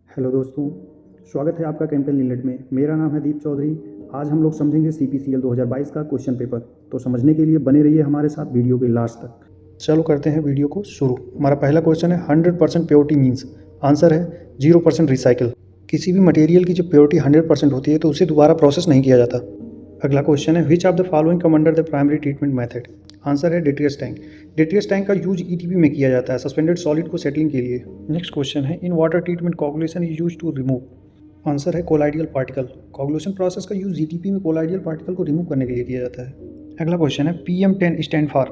Hello दोस्तों, स्वागत है आपका केमिकल नीलेट में। मेरा नाम है दीप चौधरी। आज हम लोग समझेंगे CPCL 2022 का क्वेश्चन पेपर। तो समझने के लिए बने रहिए हमारे साथ वीडियो के लास्ट तक। चलो करते हैं वीडियो को शुरू। हमारा पहला क्वेश्चन है 100% प्योरिटी मीन्स। आंसर है 0% रिसाइकिल। किसी भी मटेरियल की जब प्योरिटी 100% होती है तो उसे दोबारा प्रोसेस नहीं किया जाता। अगला क्वेश्चन है which of the following come under the primary treatment method. Answer है डिट्रियस टैंक। डिट्रियस टैंक का यूज ETP में किया जाता है सस्पेंडेड सॉलिड को सेटलिंग के लिए। नेक्स्ट क्वेश्चन है in water treatment coagulation is use to remove. Answer है कोलाइडियल पार्टिकल। कोगुलेशन प्रोसेस का यूज ETP में कोलाइडियल पार्टिकल को रिमूव करने के लिए किया जाता है। अगला क्वेश्चन है PM10 स्टैंड फॉर।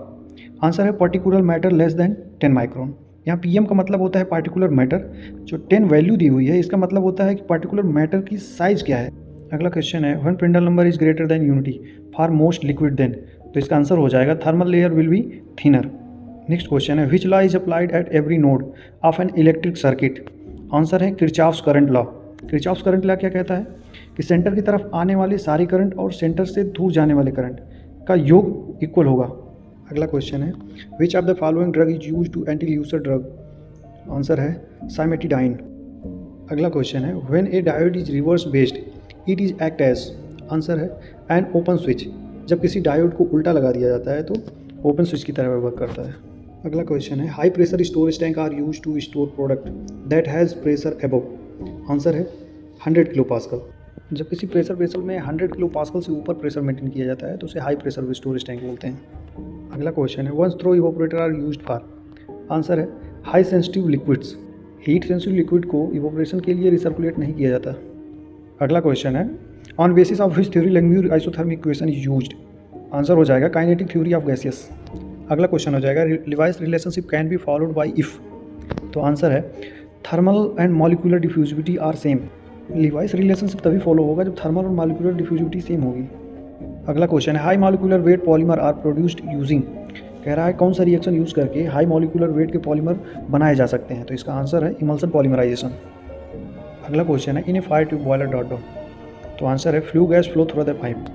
आंसर है particular matter less than 10 micron. यहाँ PM का मतलब होता है पार्टिकुलर मैटर। जो 10 वैल्यू दी हुई है इसका मतलब होता है कि पार्टिकुलर मैटर की साइज क्या है। अगला क्वेश्चन है when Prandtl number is greater than unity for most liquid then. तो इसका आंसर हो जाएगा thermal layer will be thinner. Next question है which law is applied at every node of an electric circuit. Answer है Kirchhoff's current law. Kirchhoff's current law क्या कहता है कि सेंटर की तरफ आने वाले सारे करंट और सेंटर से दूर जाने वाले करंट का योग इक्वल होगा। अगला क्वेश्चन है which of the following drug is use to anti ulcer drug. Answer है साइमेटिडाइन। अगला क्वेश्चन है when a diode is reverse based it is act as. Answer है एन ओपन स्विच। जब किसी डायोड को उल्टा लगा दिया जाता है तो ओपन स्विच की तरह वर्क करता है। अगला क्वेश्चन है high pressure storage tank are use to store product that has pressure above. Answer है 100 किलो पास्कल। जब किसी प्रेशर वेसल में 100 किलो पास्कल से ऊपर प्रेशर मेंटेन किया जाता है तो उसे हाई प्रेशर स्टोरेज टैंक बोलते हैं। अगला क्वेश्चन है once through evaporator are used for. Answer है high sensitive liquids. Heat sensitive liquid को इवोपरेशन के लिए रिसर्कुलेट नहीं किया जाता। अगला क्वेश्चन है on basis of which theory Langmuir isothermic equation is used. Answer हो जाएगा काइनेटिक थ्योरी ऑफ गैसियस। अगला क्वेश्चन हो जाएगा Lewis relationship can be followed by if. तो आंसर है thermal and molecular diffusivity are same. Lewis relationship तभी follow होगा जब थर्मल और मॉलिक्यूलर डिफ्यूजिविटी सेम होगी। अगला क्वेश्चन है high molecular weight polymer are produced using. कह रहा है कौन सा रिएक्शन यूज करके हाई मॉलिक्यूलर वेट के पॉलीमर बनाए जा सकते हैं। तो इसका आंसर है इमल्सन पॉलीमराइजेशन। अगला क्वेश्चन है in a fire tube boiler dot dot. तो आंसर है flue gas flow through the pipe.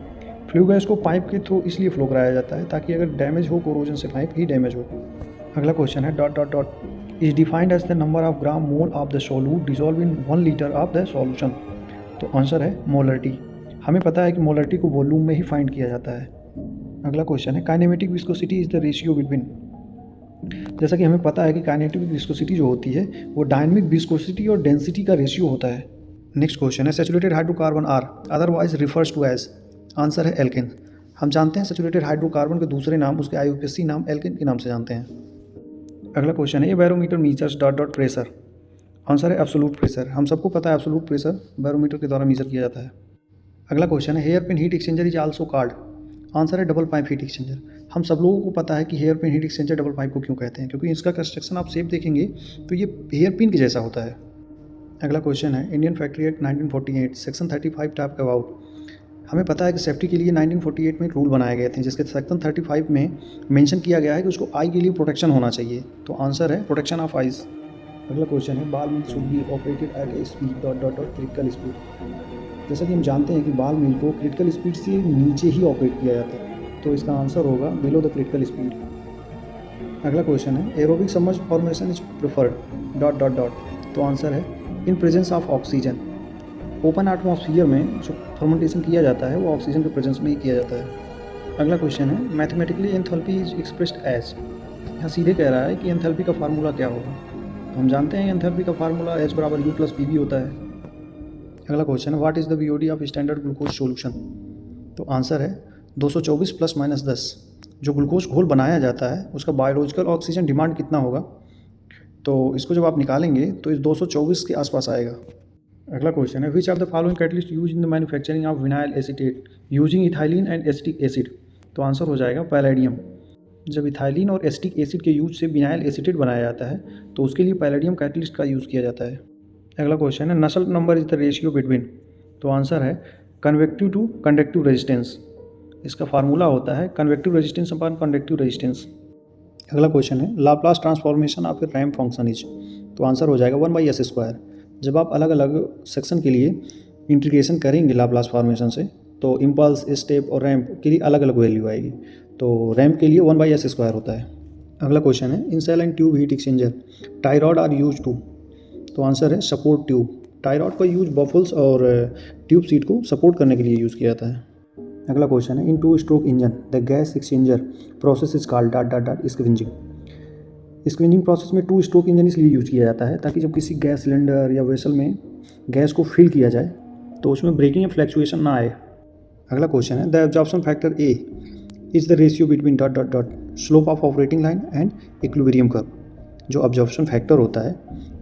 Flue gas को पाइप के थ्रू इसलिए फ्लो कराया जाता है ताकि अगर डैमेज हो कोरोजन से पाइप ही डैमेज हो। अगला क्वेश्चन है dot dot dot is defined as the number of gram mole of the solute dissolve in 1 litre of the solution. तो आंसर है मोलरिटी। हमें पता है कि मोलरिटी को वॉल्यूम में ही फाइंड किया जाता है। अगला क्वेश्चन है kinematic viscosity is the ratio between. जैसा कि हमें पता है कि काइनेटिक विस्कोसिटी जो होती है वो डायनेमिक विस्कोसिटी और डेंसिटी का रेशियो होता है। नेक्स्ट क्वेश्चन है saturated hydrocarbon are otherwise refers to as. Answer है एल्केन। हम जानते हैं सैचुरेटेड हाइड्रोकार्बन के दूसरे नाम उसके IUPAC नाम एल्केन के नाम से जानते हैं। अगला क्वेश्चन है ये barometer measures dot dot pressure. Answer है एब्सोल्यूट प्रेशर। हम सबको पता है एब्सोल्यूट प्रेशर बैरोमीटर के द्वारा मेजर किया जाता है। अगला क्वेश्चन है hairpin heat exchanger is also called. Answer है डबल पाइप हीट एक्सचेंजर। हम सब लोगों को पता है कि hairpin heat exchanger double pipe को क्यों कहते हैं, क्योंकि इसका कंस्ट्रक्शन आप शेप देखेंगे तो ये हेयर पिन के जैसा होता है। अगला क्वेश्चन है Indian factory act 1948 section 35 top about. हमें पता है कि सेफ्टी के लिए 1948 में एक रूल बनाए गए थे जिसके सेक्शन 35 में मेंशन किया गया है कि उसको आई के लिए प्रोटेक्शन होना चाहिए। तो आंसर है प्रोटेक्शन ऑफ आइज। अगला क्वेश्चन है ball mill should be operated at a speed dot dot dot critical speed. जैसा कि हम जानते हैं कि बाल मिल को क्रिटिकल स्पीड से नीचे ही ऑपरेट किया जाता है, तो इसका आंसर होगा बिलो द क्रिटिकल स्पीड। अगला क्वेश्चन है aerobic submerged formation is preferred dot dot dot. तो आंसर है in presence of oxygen. Open atmosphere में जो फर्मेंटेशन किया जाता है वो ऑक्सीजन के प्रेजेंस में ही किया जाता है। अगला क्वेश्चन है mathematically enthalpy is expressed as. यहाँ सीधे कह रहा है कि एंथैल्पी का फार्मूला क्या होगा। हम जानते हैं एंथैल्पी का फार्मूला H बराबर U प्लस PV होता है। अगला क्वेश्चन है what is the BOD of standard glucose solution. तो आंसर है 224 + -10। जो ग्लूकोज घोल बनाया जाता है उसका बायोलॉजिकल ऑक्सीजन डिमांड कितना होगा, तो इसको जब आप निकालेंगे तो इस 224 के आसपास आएगा। अगला क्वेश्चन है which of the following catalyst use in the manufacturing of vinyl acetate using ethylene and acetic acid. तो आंसर हो जाएगा पैलेडियम। जब इथाइलिन और एसिटिक एसिड के यूज से विनाइल एसीटेट बनाया जाता है तो उसके लिए पैलेडियम कैटलिस्ट का यूज़ किया जाता है। अगला क्वेश्चन है नसल number is the ratio between. तो आंसर है कन्वेक्टिव टू कंडक्टिव रेजिस्टेंस। इसका फार्मूला होता है convective resistance upon conductive resistance. अगला क्वेश्चन है Laplace transformation of A ramp function is. तो आंसर हो जाएगा 1/s²। जब आप अलग अलग सेक्शन के लिए इंटीग्रेशन करेंगे लाप्लास फॉर्मेशन से तो इम्पल्स स्टेप और रैंप के लिए अलग अलग वैल्यू आएगी। तो रैंप के लिए 1/s² होता है। अगला क्वेश्चन है in shell and tube heat exchanger tie rod are use to. तो आंसर है सपोर्ट ट्यूब। टाई रॉड का यूज बफल्स और ट्यूब सीट को सपोर्ट करने के लिए यूज़ किया जाता है। अगला क्वेश्चन है, इन 2 stroke engine the gas exchanger process is called dot dot dot scavenging. Scavenging process में 2 स्ट्रोक इंजन इसलिए यूज़ किया जाता है ताकि जब किसी गैस सिलेंडर या वेसल में गैस को फिल किया जाए तो उसमें ब्रेकिंग या फ्लैक्चुएशन ना आए। अगला क्वेश्चन है, the absorption factor A is the ratio between dot dot dot slope of operating line and equilibrium curve. जो एब्जॉर्प्शन फैक्टर होता है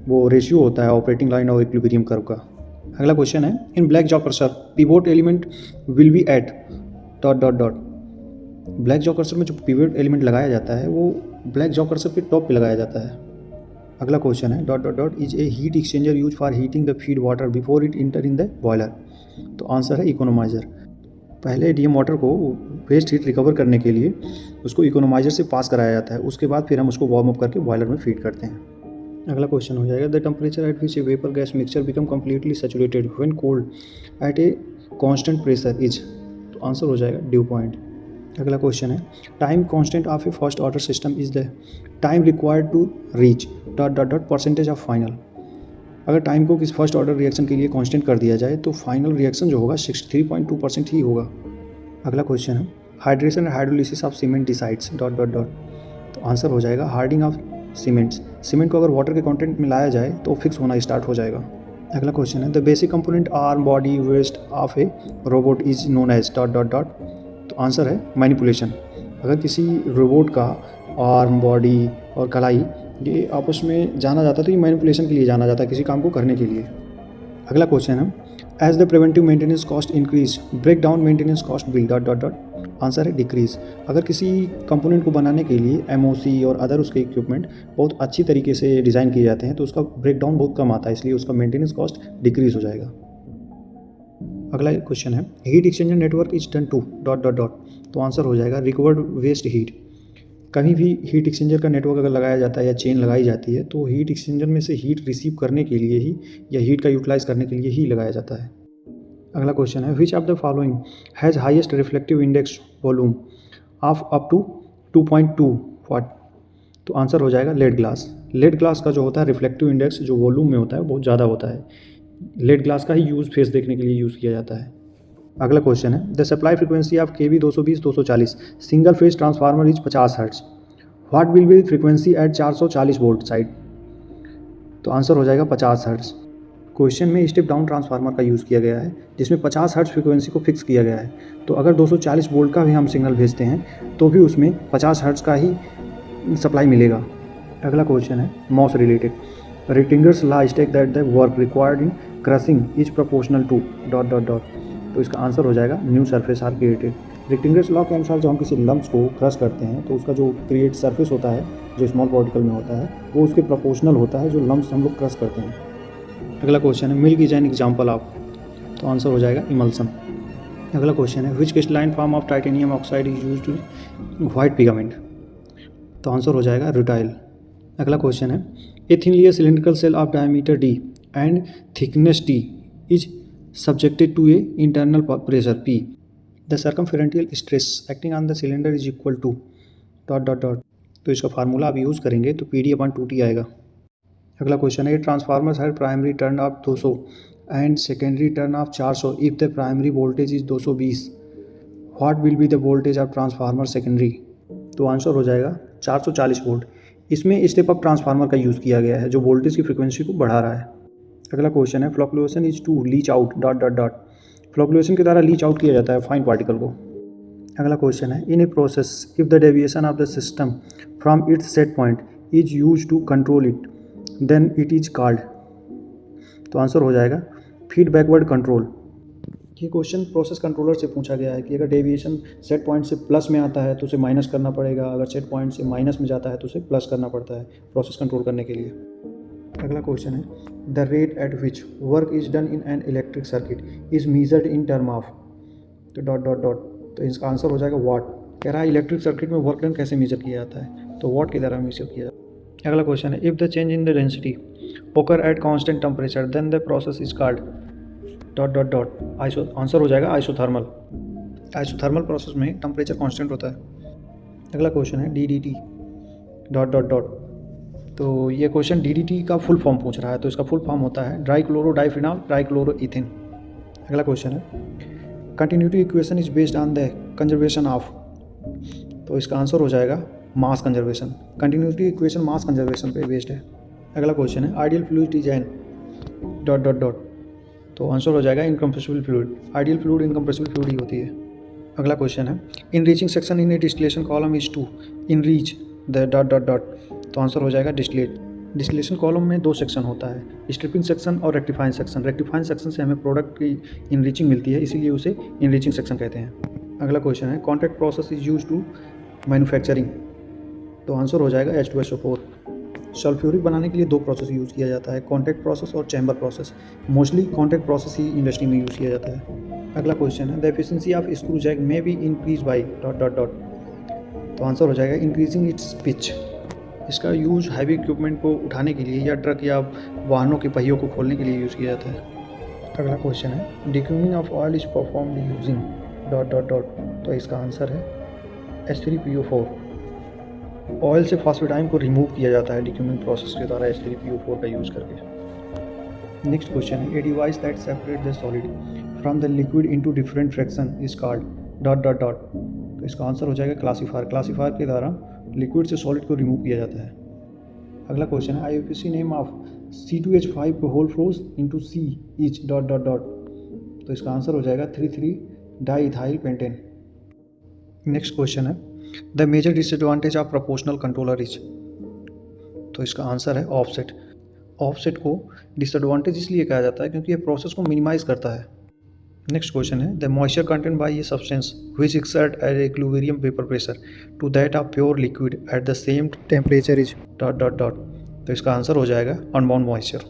वो रेशियो होता है ऑपरेटिंग लाइन और इक्विलिब्रियम कर्व का। अगला क्वेश्चन है, in Blake jaw crusher pivot element will be at dot dot dot. Blake jaw crusher में जो पिवोट एलिमेंट लगाया जाता है वो ब्लैक जॉ कर्सर के टॉप पे लगाया जाता है। अगला क्वेश्चन है, dot dot dot is a heat exchanger use for heating the feed water before it inter in the boiler. तो आंसर है इकोनोमाइजर। पहले एडीएम वाटर को वेस्ट हीट रिकवर करने के लिए उसको इकोनोमाइजर से पास कराया जाता है, उसके बाद फिर हम उसको वार्म अप करके बॉयलर में फीड करते हैं। अगला क्वेश्चन हो जाएगा, the temperature at which a vapour gas mixture become completely saturated when cold at a constant pressure is. तो आंसर हो जाएगा ड्यू पॉइंट। अगला क्वेश्चन है, time constant of a first order system is the time required to reach dot dot dot percentage of final. अगर time को किस first order reaction के लिए कांस्टेंट कर दिया जाए तो फाइनल रिएक्शन जो होगा 63.2% ही होगा। अगला क्वेश्चन है, hydration and hydrolysis of cement decides dot dot dot. तो आंसर हो जाएगा हार्डिंग ऑफ सीमेंट्स। सीमेंट को अगर वाटर के कंटेंट में लाया जाए तो फिक्स होना स्टार्ट हो जाएगा। अगला क्वेश्चन है, the basic component arm body waist of a robot is known as dot dot dot. तो आंसर है मैनिपुलेशन। अगर किसी रोबोट का आर्म बॉडी और कलाई ये आपस में जाना जाता है तो ये मैनिपुलेशन के लिए जाना जाता है, किसी काम को करने के लिए। अगला क्वेश्चन है, as the preventive maintenance cost increase breakdown maintenance cost will dot dot dot. Answer है डिक्रीज। अगर किसी कंपोनेंट को बनाने के लिए एमओसी और अदर उसके इक्विपमेंट बहुत अच्छी तरीके से डिज़ाइन किए जाते हैं तो उसका ब्रेक डाउन बहुत कम आता है, इसलिए उसका मेंटेनेंस कॉस्ट डिक्रीज हो जाएगा। अगला क्वेश्चन है, heat exchanger network is done to dot dot dot. तो आंसर हो जाएगा रिकवर्ड वेस्ट हीट। कहीं भी हीट एक्सचेंजर का नेटवर्क अगर लगाया जाता है या चेन लगाई जाती है तो हीट एक्सचेंजर में से हीट रिसीव करने के लिए ही या हीट का यूटिलाइज करने के लिए ही लगाया जाता है। अगला क्वेश्चन है, which of the following has highest reflective index volume of up to 2.2 watt. तो आंसर हो जाएगा लेड ग्लास। लेड ग्लास का जो होता है रिफ्लेक्टिव इंडेक्स जो वॉल्यूम में होता है बहुत ज़्यादा होता है। लेड ग्लास का ही यूज़ फेस देखने के लिए यूज़ किया जाता है। अगला क्वेश्चन है, the supply frequency of KV 220-240 single phase transformer is 50 hertz. What will be frequency at 440 volt side. तो आंसर हो जाएगा 50 हर्ट्ज। क्वेश्चन में स्टेप डाउन ट्रांसफार्मर का यूज़ किया गया है जिसमें 50 हर्ट्ज फ्रीक्वेंसी को फिक्स किया गया है। तो अगर 240 वोल्ट का भी हम सिग्नल भेजते हैं तो भी उसमें 50 हर्ट्ज का ही सप्लाई मिलेगा। अगला क्वेश्चन है moss related, Rittinger's law state that the work required in crushing is proportional to dot dot dot. तो इसका आंसर हो जाएगा new surface are created. Rittinger's law के अनुसार जब हम किसी लम्ब्स को क्रश करते हैं तो उसका जो क्रिएट सरफेस होता है जो स्मॉल पार्टिकल में होता है वो उसके प्रोपोर्शनल होता है जो लम्ब्स हम लोग क्रश करते हैं। अगला क्वेश्चन है, milk is an example of. तो आंसर हो जाएगा इमल्सन। अगला क्वेश्चन है, which crystalline form of titanium oxide is used to white pigment. तो आंसर हो जाएगा रुटाइल। अगला क्वेश्चन है, a thinly cylindrical shell of diameter d and thickness d is subjected to a internal pressure P. The circumferential stress acting on the cylinder is equal to dot dot dot. तो इसका formula आप use करेंगे तो PD/2T आएगा। अगला question है, transformers have primary turn off 200 and secondary turn off 400 if the primary voltage is 220। What will be the voltage of transformer secondary. तो answer हो जाएगा 440 वोल्ट। इसमें स्टेप अप ट्रांसफार्मर का यूज़ किया गया है जो वोल्टेज की फ्रिक्वेंसी को बढ़ा रहा है। अगला क्वेश्चन है, flocculation is to leach out dot dot dot. Flocculation के द्वारा लीच आउट किया जाता है फाइन पार्टिकल को। अगला क्वेश्चन है, in a process if the deviation of the system from its set point is use to control it then it is called. तो answer हो जाएगा फीड बैकवर्ड कंट्रोल। ये क्वेश्चन प्रोसेस कंट्रोलर से पूछा गया है कि अगर डेविएशन सेट पॉइंट से प्लस में आता है तो उसे माइनस करना पड़ेगा, अगर सेट पॉइंट से माइनस में जाता है तो उसे प्लस करना पड़ता है प्रोसेस कंट्रोल करने के लिए। अगला क्वेश्चन है, the rate at which work is done in an electric circuit is measured in term of. तो डॉट डॉट डॉट। तो इसका आंसर हो जाएगा वाट। कह रहा है इलेक्ट्रिक सर्किट में वर्क डन कैसे मेजर किया जाता है, तो वाट की तरह मेजर किया जाता है। अगला क्वेश्चन है, if the change in the density occur at constant temperature then the process is called dot dot dot. Answer हो जाएगा आइसोथर्मल। आइसोथर्मल प्रोसेस में टेम्परेचर कांस्टेंट होता है। अगला क्वेश्चन है, D D T dot dot dot. तो ये क्वेश्चन DDT का फुल फॉर्म पूछ रहा है, तो इसका फुल फॉर्म होता है dry chloro diphenol tri chloro ethene. अगला क्वेश्चन है continuity equation is based on the conservation of, तो इसका आंसर हो जाएगा mass conservation. Continuity equation mass conservation पे बेस्ड है। अगला क्वेश्चन है ideal fluid design dot dot dot, तो आंसर हो जाएगा incompressible fluid. Ideal fluid incompressible fluid ही होती है। अगला क्वेश्चन है enriching section in a distillation column is to enrich the dot dot dot, तो आंसर हो जाएगा डिस्टिलेट। डिस्टिलेशन कॉलम में 2 सेक्शन होता है, स्ट्रिपिंग सेक्शन और रेक्टिफाइंग सेक्शन। रेक्टिफाइंग सेक्शन से हमें प्रोडक्ट की इनरीचिंग मिलती है, इसीलिए उसे इनरीचिंग सेक्शन कहते हैं। अगला क्वेश्चन है contact process is use to manufacturing, तो आंसर हो जाएगा H2SO4। सल्फ्यूरिक बनाने के लिए 2 प्रोसेस यूज़ किया जाता है, कॉन्टैक्ट प्रोसेस और chamber process. Mostly contact process ही इंडस्ट्री में यूज़ किया जाता है। अगला क्वेश्चन है the efficiency of screw jack may be increase by dot dot dot, तो आंसर हो जाएगा इंक्रीजिंग इट्स पिच। इसका यूज़ हैवी इक्विपमेंट को उठाने के लिए या ट्रक या वाहनों के पहियों को खोलने के लिए यूज़ किया जाता है। अगला क्वेश्चन है degumming of oil is performed using dot dot dot, तो इसका आंसर है H3PO4। ऑयल से फॉस्फेटाइम को रिमूव किया जाता है डिक्यूमिंग प्रोसेस के द्वारा H3PO4 का यूज़ करके। नेक्स्ट क्वेश्चन है a device that separate the solid from the liquid into different fraction is called dot dot dot, तो इसका आंसर हो जाएगा क्लासीफायर। क्लासीफायर के द्वारा लिक्विड से सॉलिड को रिमूव किया जाता है। अगला क्वेश्चन है IUPAC name of C2H5 whole flows into C H dot dot dot, तो इसका आंसर हो जाएगा 3,3 डाइइथाइल पेंटेन। नेक्स्ट क्वेश्चन है the major disadvantage of proportional controller is, तो इसका आंसर है ऑफसेट। ऑफसेट को डिसएडवांटेज इसलिए कहा जाता है क्योंकि ये प्रोसेस को मिनिमाइज करता है। नेक्स्ट क्वेश्चन है the moisture content by a substance which exert at equilibrium vapour pressure to that of pure liquid at the same temperature is dot dot dot, तो इसका आंसर हो जाएगा अनबाउंड मॉइस्चर।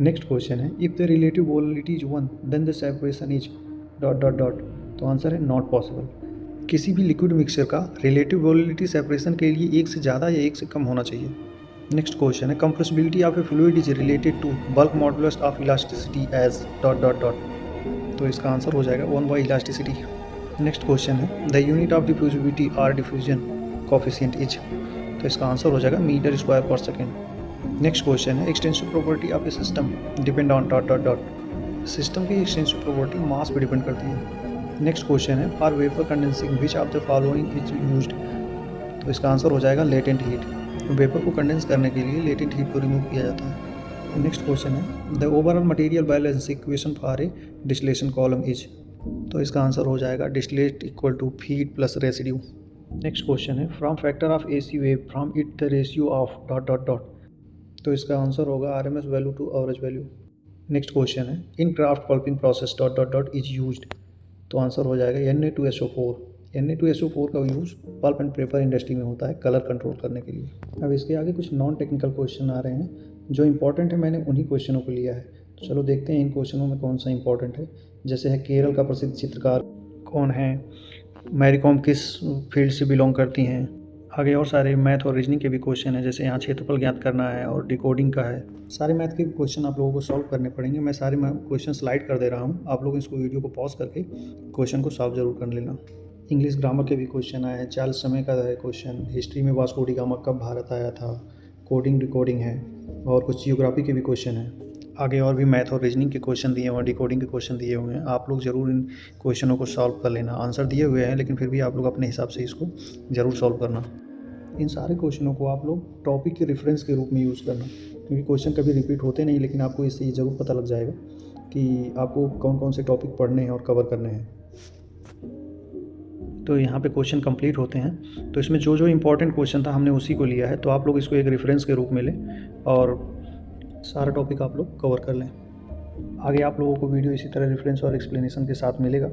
नेक्स्ट क्वेश्चन है if the relative volatility is 1 then the separation is dot dot dot, तो answer है not possible. किसी भी liquid mixture का रिलेटिव वोलेटिलिटी सेपरेशन के लिए 1 से ज़्यादा या 1 से कम होना चाहिए। नेक्स्ट क्वेश्चन है compressibility of a fluid is related to bulk modulus of elasticity as dot dot dot, तो इसका आंसर हो जाएगा 1 बाई इलास्टिसिटी। नेक्स्ट क्वेश्चन है द यूनिट ऑफ डिफ्यूजिविटी और डिफ्यूजन कोफिशिएंट इज, तो इसका आंसर हो जाएगा metre square per second. Next question है extensive property of a system depend on dot dot dot, system की एक्सटेंसिव प्रॉपर्टी मास पर depend करती है। नेक्स्ट क्वेश्चन है for vapour condensing which of the following is used, तो इसका answer हो जाएगा लेटेंट हीट। वेपर को कंडेंस करने के लिए लेटेंट हीट को रिमूव किया जाता है। नेक्स्ट क्वेश्चन है the overall material balance equation for a distillation column is, तो इसका आंसर हो जाएगा distillate equal to feed plus residue. Next question है form factor of AC wave form it the ratio of dot dot dot, तो इसका answer होगा RMS value to average value. Next question है in kraft pulping process dot dot dot is used, तो answer हो जाएगा Na2SO4। Na2SO4 का use pulp and paper industry में होता है कलर कंट्रोल करने के लिए। अब इसके आगे कुछ नॉन टेक्निकल क्वेश्चन आ रहे हैं जो इंपॉर्टेंट है, मैंने उन्हीं क्वेश्चनों को लिया है। तो चलो देखते हैं इन क्वेश्चनों में कौन सा इंपॉर्टेंट है। जैसे है केरल का प्रसिद्ध चित्रकार कौन है, मैरी कॉम किस फील्ड से बिलोंग करती हैं। आगे और सारे मैथ और रीजनिंग के भी क्वेश्चन है, जैसे यहाँ क्षेत्रफल ज्ञात करना है और डिकोडिंग का है। सारे मैथ के क्वेश्चन आप लोगों को सॉल्व करने पड़ेंगे। मैं सारे क्वेश्चन स्लाइड कर दे रहा हूँ, आप लोग इसको वीडियो को पॉज करके क्वेश्चन को सॉल्व जरूर कर लेना। इंग्लिश ग्रामर के भी क्वेश्चन आए हैं, चार्ल्स समय का है क्वेश्चन, हिस्ट्री में वास्को डी गामा कब भारत आया था, कोडिंग डिकोडिंग है, और कुछ जियोग्राफी के भी क्वेश्चन हैं। आगे और भी मैथ और रीजनिंग के क्वेश्चन दिए हुए हैं, डिकोडिंग के क्वेश्चन दिए हुए हैं। आप लोग ज़रूर इन क्वेश्चनों को सॉल्व कर लेना। आंसर दिए हुए हैं लेकिन फिर भी आप लोग अपने हिसाब से इसको ज़रूर सॉल्व करना। इन सारे क्वेश्चनों को आप लोग टॉपिक के रेफरेंस के रूप में यूज़ करना, क्योंकि क्वेश्चन कभी रिपीट होते नहीं, लेकिन आपको इससे ये ज़रूर पता लग जाएगा कि आपको कौन कौन से टॉपिक पढ़ने हैं और कवर करने हैं। तो यहाँ पे क्वेश्चन कंप्लीट होते हैं। तो इसमें जो जो इंपॉर्टेंट क्वेश्चन था हमने उसी को लिया है, तो आप लोग इसको एक रेफरेंस के रूप में लें और सारा टॉपिक आप लोग कवर कर लें। आगे आप लोगों को वीडियो इसी तरह रेफरेंस और एक्सप्लेनेशन के साथ मिलेगा।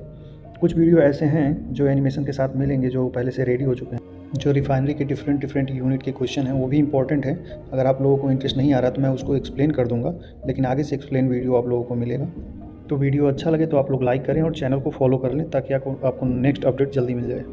कुछ वीडियो ऐसे हैं जो एनिमेशन के साथ मिलेंगे, जो पहले से रेडी हो चुके हैं। जो रिफाइनरी के डिफरेंट यूनिट के क्वेश्चन हैं वो भी इंपॉर्टेंट है। अगर आप लोगों को इंटरेस्ट नहीं आ रहा तो मैं उसको एक्सप्लेन कर दूंगा, लेकिन आगे से एक्सप्लेन वीडियो आप लोगों को मिलेगा। तो वीडियो अच्छा लगे तो आप लोग लाइक करें और चैनल को फॉलो कर लें, ताकि आपको नेक्स्ट अपडेट जल्दी मिल जाए।